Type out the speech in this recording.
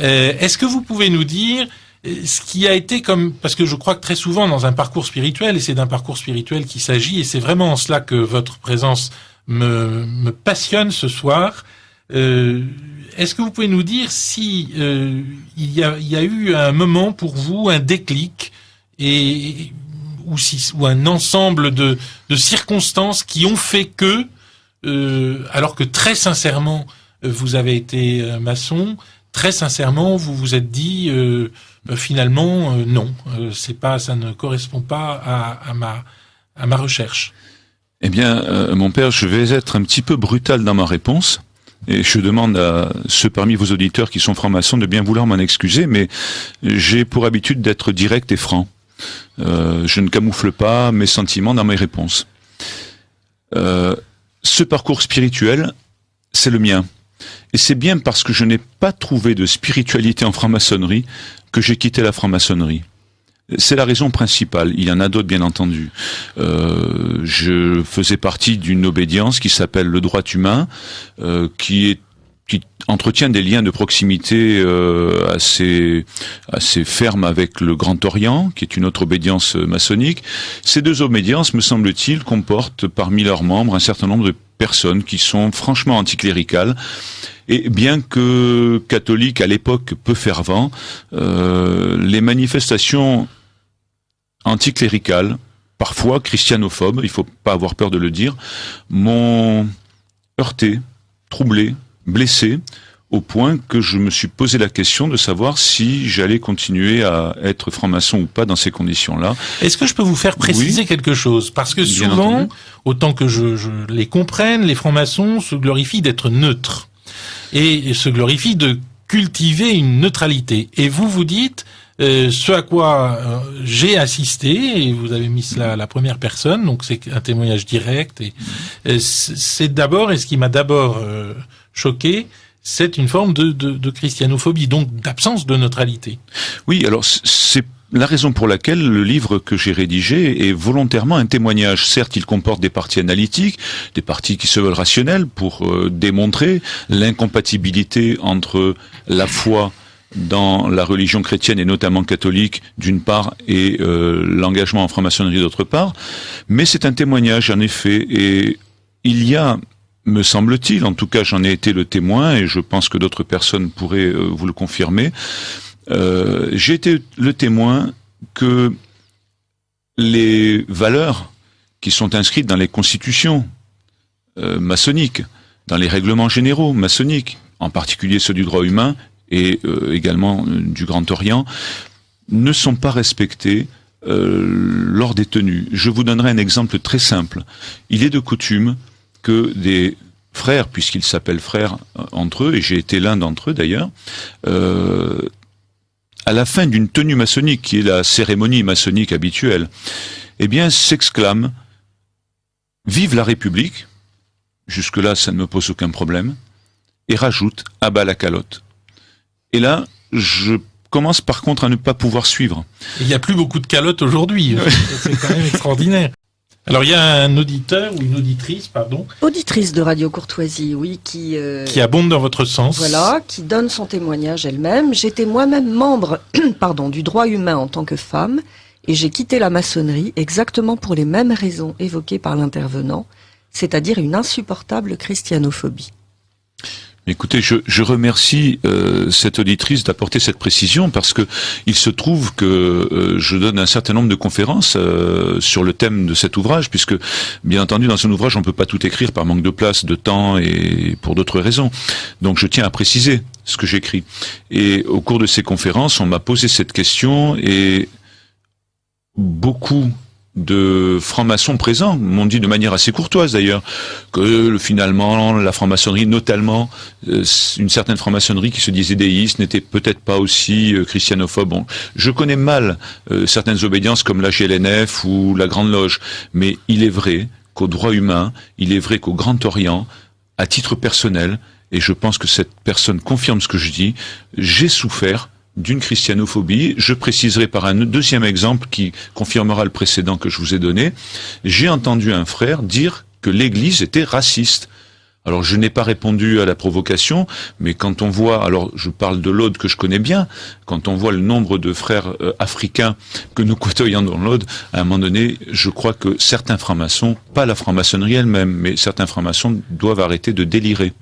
Est-ce que vous pouvez nous dire ce qui a été parce que je crois que très souvent dans un parcours spirituel, et c'est d'un parcours spirituel qu'il s'agit, et c'est vraiment en cela que votre présence me passionne ce soir. Est-ce que vous pouvez nous dire si il y a eu un moment pour vous, un déclic, ou un ensemble de circonstances qui ont fait que, alors que très sincèrement vous avez été maçon, très sincèrement vous vous êtes dit finalement non, ça ne correspond pas à ma recherche. Eh bien, mon père, je vais être un petit peu brutal dans ma réponse. Et je demande à ceux parmi vos auditeurs qui sont francs-maçons de bien vouloir m'en excuser, mais j'ai pour habitude d'être direct et franc. Je ne camoufle pas mes sentiments dans mes réponses. Ce parcours spirituel, c'est le mien. Et c'est bien parce que je n'ai pas trouvé de spiritualité en franc-maçonnerie que j'ai quitté la franc-maçonnerie. C'est la raison principale. Il y en a d'autres, bien entendu. Je faisais partie d'une obédience qui s'appelle le droit humain, qui entretient des liens de proximité assez fermes avec le Grand Orient, qui est une autre obédience maçonnique. Ces deux obédiences, me semble-t-il, comportent parmi leurs membres un certain nombre de personnes qui sont franchement anticléricales. Et bien que catholiques à l'époque peu fervents, les manifestations anticléricales, parfois christianophobes, il faut pas avoir peur de le dire, m'ont heurté, troublé, blessé, au point que je me suis posé la question de savoir si j'allais continuer à être franc-maçon ou pas dans ces conditions-là. Est-ce que je peux vous faire préciser quelque chose? Parce que souvent, autant que je les comprenne, les francs-maçons se glorifient d'être neutres et se glorifient de cultiver une neutralité. Et vous dites, ce à quoi j'ai assisté, et vous avez mis cela à la première personne, donc c'est un témoignage direct, et c'est d'abord, et ce qui m'a d'abord choqué, c'est une forme de christianophobie, donc d'absence de neutralité. Oui, alors c'est la raison pour laquelle le livre que j'ai rédigé est volontairement un témoignage. Certes, il comporte des parties analytiques, des parties qui se veulent rationnelles pour démontrer l'incompatibilité entre la foi dans la religion chrétienne et notamment catholique d'une part et l'engagement en franc-maçonnerie d'autre part. Mais c'est un témoignage en effet, et il y a, me semble-t-il, en tout cas j'en ai été le témoin et je pense que d'autres personnes pourraient vous le confirmer, j'ai été le témoin que les valeurs qui sont inscrites dans les constitutions maçonniques, dans les règlements généraux maçonniques, en particulier ceux du droit humain et également du Grand Orient, ne sont pas respectées lors des tenues. Je vous donnerai un exemple très simple. Il est de coutume que des frères, puisqu'ils s'appellent frères entre eux, et j'ai été l'un d'entre eux d'ailleurs, à la fin d'une tenue maçonnique, qui est la cérémonie maçonnique habituelle, eh bien s'exclament « Vive la République !» Jusque-là, ça ne me pose aucun problème. Et rajoute « À bas la calotte !» Et là, je commence par contre à ne pas pouvoir suivre. Il n'y a plus beaucoup de calottes aujourd'hui, c'est quand même extraordinaire. Alors il y a un auditeur ou une auditrice, pardon. Auditrice de Radio Courtoisie, oui, qui abonde dans votre sens. Voilà, qui donne son témoignage elle-même. J'étais moi-même membre, du droit humain en tant que femme, et j'ai quitté la maçonnerie exactement pour les mêmes raisons évoquées par l'intervenant, c'est-à-dire une insupportable christianophobie. Écoutez, je remercie cette auditrice d'apporter cette précision parce que il se trouve que je donne un certain nombre de conférences sur le thème de cet ouvrage, puisque bien entendu dans un ouvrage on peut pas tout écrire par manque de place, de temps et pour d'autres raisons. Donc je tiens à préciser ce que j'écris. Et au cours de ces conférences, on m'a posé cette question et beaucoup de francs-maçons présents m'ont dit de manière assez courtoise d'ailleurs que finalement la franc-maçonnerie, notamment une certaine franc-maçonnerie qui se disait déiste, n'était peut-être pas aussi christianophobe. Bon, je connais mal certaines obédiences comme la GLNF ou la Grande Loge, mais il est vrai qu'au droit humain, il est vrai qu'au Grand Orient, à titre personnel, et je pense que cette personne confirme ce que je dis, j'ai souffert d'une christianophobie. Je préciserai par un deuxième exemple qui confirmera le précédent que je vous ai donné. J'ai entendu un frère dire que l'Église était raciste. Alors je n'ai pas répondu à la provocation, mais quand on voit, alors je parle de l'Aude que je connais bien, quand on voit le nombre de frères africains que nous côtoyons dans l'Aude, à un moment donné, je crois que certains francs-maçons, pas la franc-maçonnerie elle-même, mais certains francs-maçons doivent arrêter de délirer.